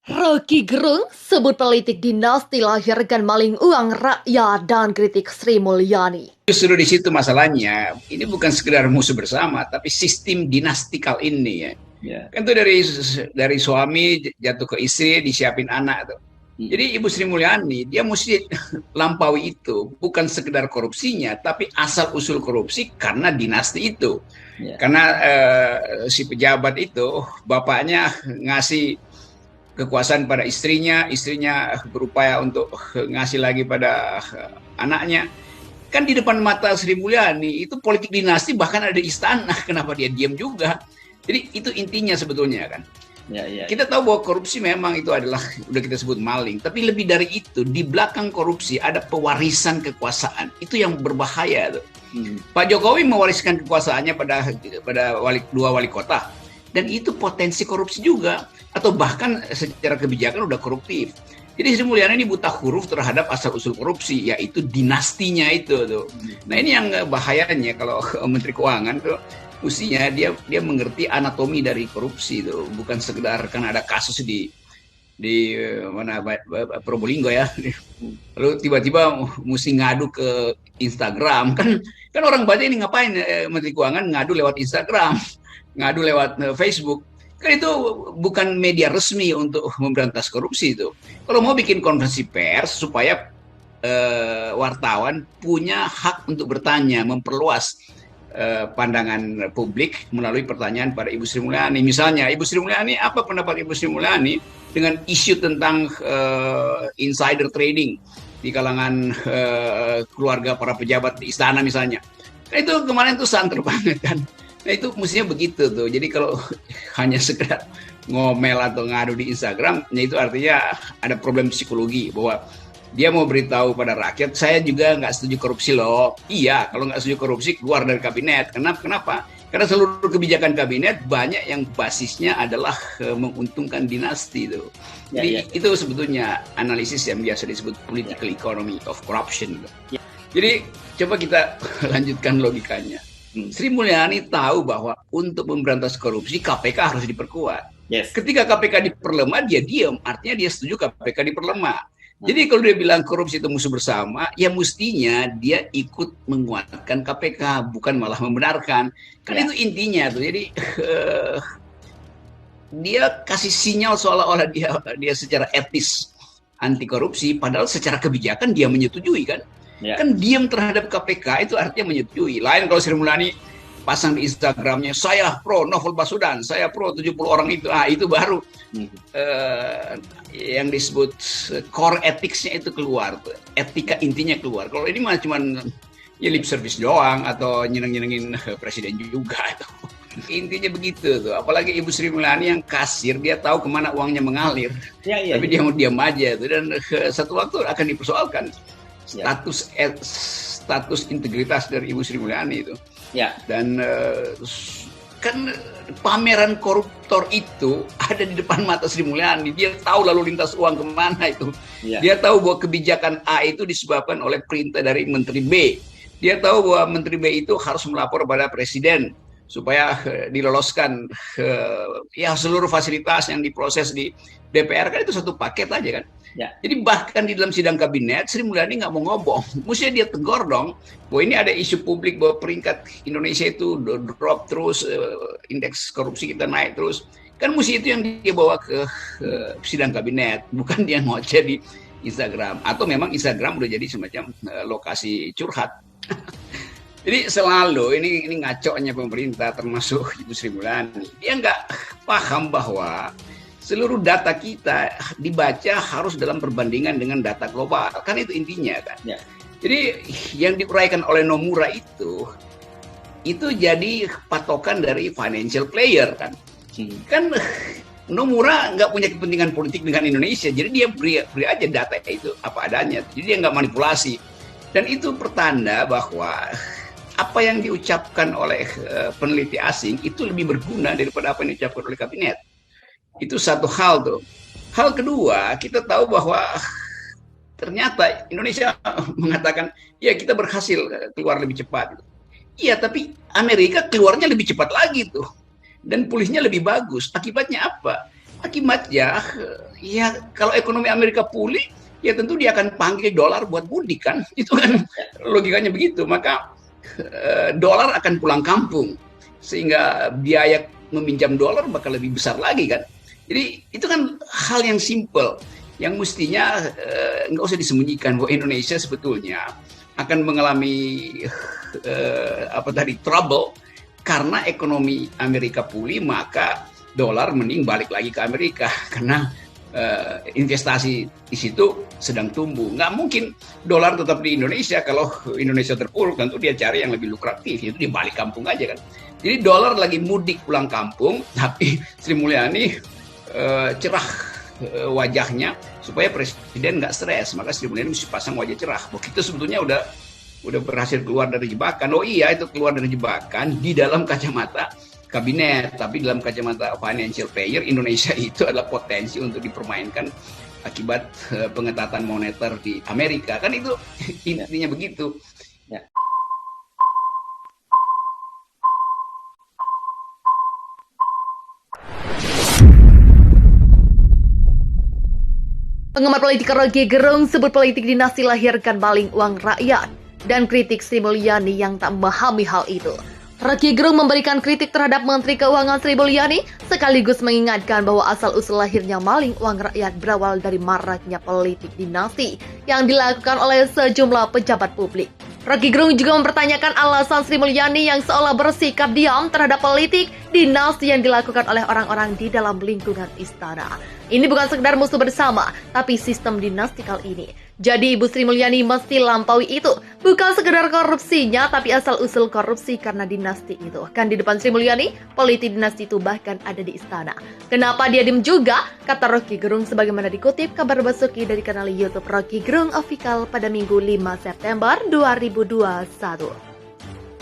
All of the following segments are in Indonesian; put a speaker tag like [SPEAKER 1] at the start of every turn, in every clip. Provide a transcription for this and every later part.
[SPEAKER 1] Rocky Gerung sebut politik dinasti lahirkan maling uang rakyat dan kritik Sri Mulyani.
[SPEAKER 2] Justru di situ masalahnya, ini bukan sekedar musuh bersama, tapi sistem dinastikal ini ya. Kan itu dari suami jatuh ke istri, disiapin anak tuh. Jadi Ibu Sri Mulyani dia mesti lampaui itu, bukan sekedar korupsinya, tapi asal usul korupsi karena dinasti itu. Karena si pejabat itu bapaknya ngasih kekuasaan pada istrinya, istrinya berupaya untuk ngasih lagi pada anaknya. Kan di depan mata Sri Mulyani itu politik dinasti, bahkan ada di istana, kenapa dia diam juga? Jadi itu intinya sebetulnya kan. Kita tahu bahwa korupsi memang itu adalah udah kita sebut maling, tapi lebih dari itu di belakang korupsi ada pewarisan kekuasaan. Itu yang berbahaya tuh. Pak Jokowi mewariskan kekuasaannya pada dua wali kota, dan itu potensi korupsi juga, atau bahkan secara kebijakan udah koruptif. Jadi Sri Mulyani ini buta huruf terhadap asal usul korupsi, yaitu dinastinya itu tuh. Nah ini yang bahayanya kalau Menteri Keuangan tuh, mestinya dia mengerti anatomi dari korupsi itu, bukan sekedar karena ada kasus di mana Probolinggo ya, lalu tiba-tiba mesti ngadu ke Instagram. Kan orang baca ini ngapain Menteri Keuangan ngadu lewat Instagram, ngadu lewat Facebook. Kan itu bukan media resmi untuk memberantas korupsi itu. Kalau mau bikin konferensi pers supaya wartawan punya hak untuk bertanya, memperluas pandangan publik melalui pertanyaan pada Ibu Sri Mulyani. Misalnya, Ibu Sri Mulyani, apa pendapat Ibu Sri Mulyani dengan isu tentang insider trading di kalangan keluarga para pejabat di istana misalnya? Nah, itu kemarin tuh santer banget kan. Nah itu mestinya begitu tuh. Jadi kalau hanya sekedar ngomel atau ngadu di Instagram, ya itu artinya ada problem psikologi bahwa dia mau beritahu pada rakyat, saya juga nggak setuju korupsi loh. Iya, kalau nggak setuju korupsi keluar dari kabinet. Kenapa? Karena seluruh kebijakan kabinet banyak yang basisnya adalah menguntungkan dinasti itu. Jadi itu sebetulnya analisis yang biasa disebut political economy of corruption. Jadi coba kita lanjutkan logikanya. Sri Mulyani tahu bahwa untuk memberantas korupsi KPK harus diperkuat. Ketika KPK diperlemah, dia diam, artinya dia setuju KPK diperlemah. Jadi kalau dia bilang korupsi itu musuh bersama, ya mestinya dia ikut menguatkan KPK, bukan malah membenarkan. Kan itu intinya tuh. Jadi dia kasih sinyal seolah-olah dia secara etis anti korupsi, padahal secara kebijakan dia menyetujui kan. Kan diam terhadap KPK itu artinya menyetujui. Lain kalau Sri Mulyani pasang di Instagramnya, saya pro Novel Baswedan, saya pro 70 orang itu, itu baru yang disebut core ethics-nya itu keluar, etika intinya keluar. Kalau ini mah cuman ya lip service doang atau nyeneng-nyenengin presiden juga itu. Intinya begitu tuh. Apalagi Ibu Sri Mulyani yang kasir, dia tahu kemana uangnya mengalir, tapi dia mau diam aja tuh, dan satu waktu akan dipersoalkan status integritas dari Ibu Sri Mulyani itu. Dan kan pameran koruptor itu ada di depan mata Sri Mulyani. Dia tahu lalu lintas uang kemana itu. Dia tahu bahwa kebijakan A itu disebabkan oleh perintah dari Menteri B. Dia tahu bahwa Menteri B itu harus melapor pada Presiden supaya diloloskan ya seluruh fasilitas yang diproses di DPR. Kan itu satu paket aja kan. Jadi bahkan di dalam sidang kabinet Sri Mulyani nggak mau ngomong, mestinya dia tegur dong bahwa ini ada isu publik bahwa peringkat Indonesia itu drop terus, indeks korupsi kita naik terus. Kan mesti itu yang dia bawa ke sidang kabinet, bukan dia ngoceh di Instagram. Atau memang Instagram udah jadi semacam lokasi curhat. Jadi selalu ini ngaconya pemerintah termasuk Ibu Sri Mulyani. Dia nggak paham bahwa seluruh data kita dibaca harus dalam perbandingan dengan data global. Kan itu intinya kan. Jadi yang diuraikan oleh Nomura itu jadi patokan dari financial player kan. Kan Nomura nggak punya kepentingan politik dengan Indonesia. Jadi dia beri aja data itu apa adanya. Jadi dia nggak manipulasi. Dan itu pertanda bahwa apa yang diucapkan oleh peneliti asing itu lebih berguna daripada apa yang diucapkan oleh kabinet. Itu satu hal tuh. Hal kedua, kita tahu bahwa ternyata Indonesia mengatakan, ya kita berhasil keluar lebih cepat. Iya, tapi Amerika keluarnya lebih cepat lagi tuh. Dan pulihnya lebih bagus. Akibatnya apa? Akibatnya, ya kalau ekonomi Amerika pulih, ya tentu dia akan panggil dolar buat mudik kan. Itu kan logikanya begitu. Maka dolar akan pulang kampung. Sehingga biaya meminjam dolar bakal lebih besar lagi kan. Jadi itu kan hal yang simple. Yang mestinya nggak usah disembunyikan bahwa Indonesia sebetulnya akan mengalami trouble karena ekonomi Amerika pulih, maka dolar mending balik lagi ke Amerika karena investasi di situ sedang tumbuh. Nggak mungkin dolar tetap di Indonesia. Kalau Indonesia terpuruk, tentu dia cari yang lebih lukratif, yaitu dia balik kampung aja kan. Jadi dolar lagi mudik pulang kampung, tapi Sri Mulyani cerah wajahnya supaya presiden nggak stres. Maka Sri Mulyani mesti pasang wajah cerah. Begitu sebetulnya udah berhasil keluar dari jebakan. Oh iya, itu keluar dari jebakan di dalam kacamata kabinet, tapi dalam kacamata financial player, Indonesia itu adalah potensi untuk dipermainkan akibat pengetatan moneter di Amerika. Kan itu intinya begitu. Ya.
[SPEAKER 1] Pengamat politik Rocky Gerung sebut politik dinasti lahirkan maling uang rakyat dan kritik Sri Mulyani yang tak memahami hal itu. Rocky Gerung memberikan kritik terhadap Menteri Keuangan Sri Mulyani sekaligus mengingatkan bahwa asal-usul lahirnya maling uang rakyat berawal dari maraknya politik dinasti yang dilakukan oleh sejumlah pejabat publik. Rocky Gerung juga mempertanyakan alasan Sri Mulyani yang seolah bersikap diam terhadap politik dinasti yang dilakukan oleh orang-orang di dalam lingkungan istana. Ini bukan sekedar musuh bersama, tapi sistem dinasti kali ini. Jadi Ibu Sri Mulyani mesti lampaui itu. Bukan sekedar korupsinya, tapi asal-usul korupsi karena dinasti itu. Kan di depan Sri Mulyani, politik dinasti itu bahkan ada di istana. Kenapa dia diem juga? Kata Rocky Gerung sebagaimana dikutip kabar Basuki dari kanal YouTube Rocky Gerung Official pada Minggu 5 September 2021.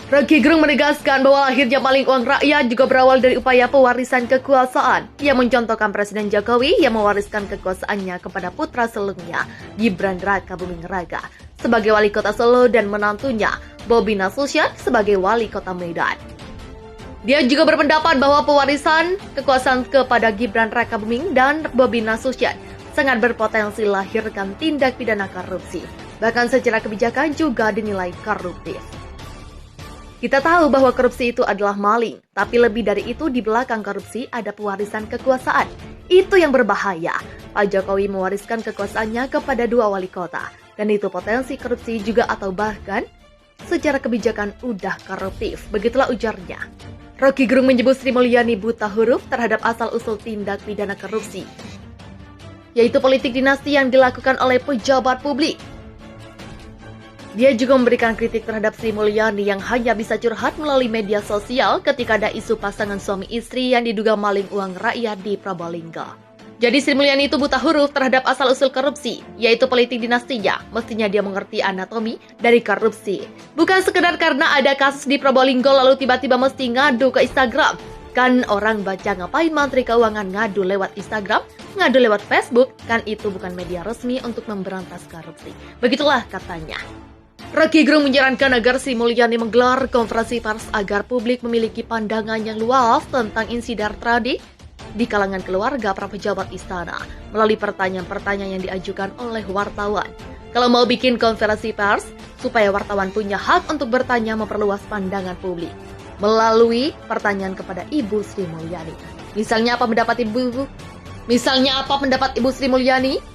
[SPEAKER 1] Rocky Gerung menegaskan bahwa lahirnya maling uang rakyat juga berawal dari upaya pewarisan kekuasaan. Ia mencontohkan Presiden Jokowi yang mewariskan kekuasaannya kepada putra sulungnya, Gibran Rakabuming Raka, sebagai wali kota Solo dan menantunya, Bobi Nasution, sebagai wali kota Medan. Dia juga berpendapat bahwa pewarisan kekuasaan kepada Gibran Rakabuming dan Bobi Nasution sangat berpotensi lahirkan tindak pidana korupsi. Bahkan secara kebijakan juga dinilai koruptif. Kita tahu bahwa korupsi itu adalah maling, tapi lebih dari itu di belakang korupsi ada pewarisan kekuasaan. Itu yang berbahaya. Pak Jokowi mewariskan kekuasaannya kepada 2 wali kota, dan itu potensi korupsi juga atau bahkan secara kebijakan udah koruptif. Begitulah ujarnya. Rocky Gerung menyebut Sri Mulyani buta huruf terhadap asal-usul tindak pidana korupsi, yaitu politik dinasti yang dilakukan oleh pejabat publik. Dia juga memberikan kritik terhadap Sri Mulyani yang hanya bisa curhat melalui media sosial ketika ada isu pasangan suami istri yang diduga maling uang rakyat di Probolinggo. Jadi Sri Mulyani itu buta huruf terhadap asal-usul korupsi, yaitu politik dinastinya. Mestinya dia mengerti anatomi dari korupsi. Bukan sekedar karena ada kasus di Probolinggo lalu tiba-tiba mesti ngadu ke Instagram. Kan orang baca ngapain Menteri Keuangan ngadu lewat Instagram, ngadu lewat Facebook, kan itu bukan media resmi untuk memberantas korupsi. Begitulah katanya. Rocky Gerung menyarankan agar Sri Mulyani menggelar konferensi pers agar publik memiliki pandangan yang luas tentang insiden tragedi di kalangan keluarga para pejabat istana melalui pertanyaan-pertanyaan yang diajukan oleh wartawan. Kalau mau bikin konferensi pers, supaya wartawan punya hak untuk bertanya memperluas pandangan publik melalui pertanyaan kepada Ibu Sri Mulyani. Misalnya apa pendapat Ibu Sri Mulyani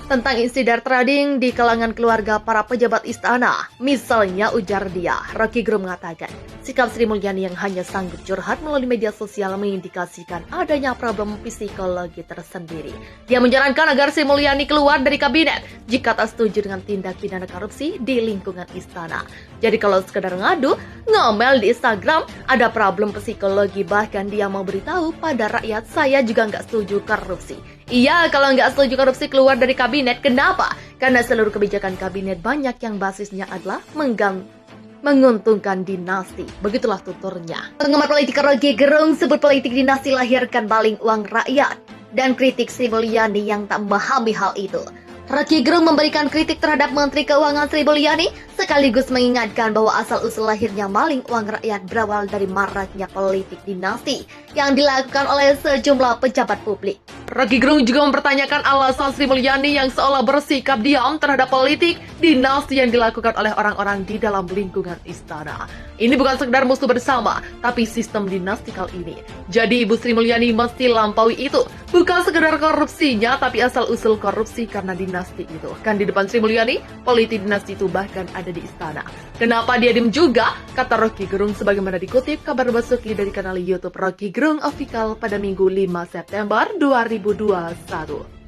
[SPEAKER 1] tentang insiden trading di kalangan keluarga para pejabat istana? Misalnya, ujar dia, Rocky Gerung mengatakan, sikap Sri Mulyani yang hanya sanggup curhat melalui media sosial mengindikasikan adanya problem psikologi tersendiri. Dia menyarankan agar Sri Mulyani keluar dari kabinet jika tak setuju dengan tindak pidana korupsi di lingkungan istana. Jadi kalau sekedar ngadu, ngomel di Instagram, ada problem psikologi, bahkan dia mau beritahu pada rakyat, saya juga nggak setuju korupsi. Iya, kalau nggak setuju korupsi keluar dari kabinet. Kenapa? Karena seluruh kebijakan kabinet banyak yang basisnya adalah menguntungkan dinasti. Begitulah tuturnya. Pengamat politik Rocky Gerung sebut politik dinasti lahirkan maling uang rakyat dan kritik Sri Mulyani yang tak memahami hal itu. Roky Gerung memberikan kritik terhadap Menteri Keuangan Sri Mulyani sekaligus mengingatkan bahwa asal-usul lahirnya maling uang rakyat berawal dari maraknya politik dinasti yang dilakukan oleh sejumlah pejabat publik. Roky Gerung juga mempertanyakan alasan Sri Mulyani yang seolah bersikap diam terhadap politik dinasti yang dilakukan oleh orang-orang di dalam lingkungan istana. Ini bukan sekedar musuh bersama, tapi sistem dinastikal ini. Jadi Ibu Sri Mulyani mesti lampaui itu. Bukan sekedar korupsinya, tapi asal-usul korupsi karena dinasti itu. Kan di depan Sri Mulyani, politik dinasti itu bahkan ada di istana. Kenapa dia diem juga? Kata Roky Gerung sebagaimana dikutip kabar Basuki dari kanal YouTube Roky Gerung Official pada Minggu 5 September 2021.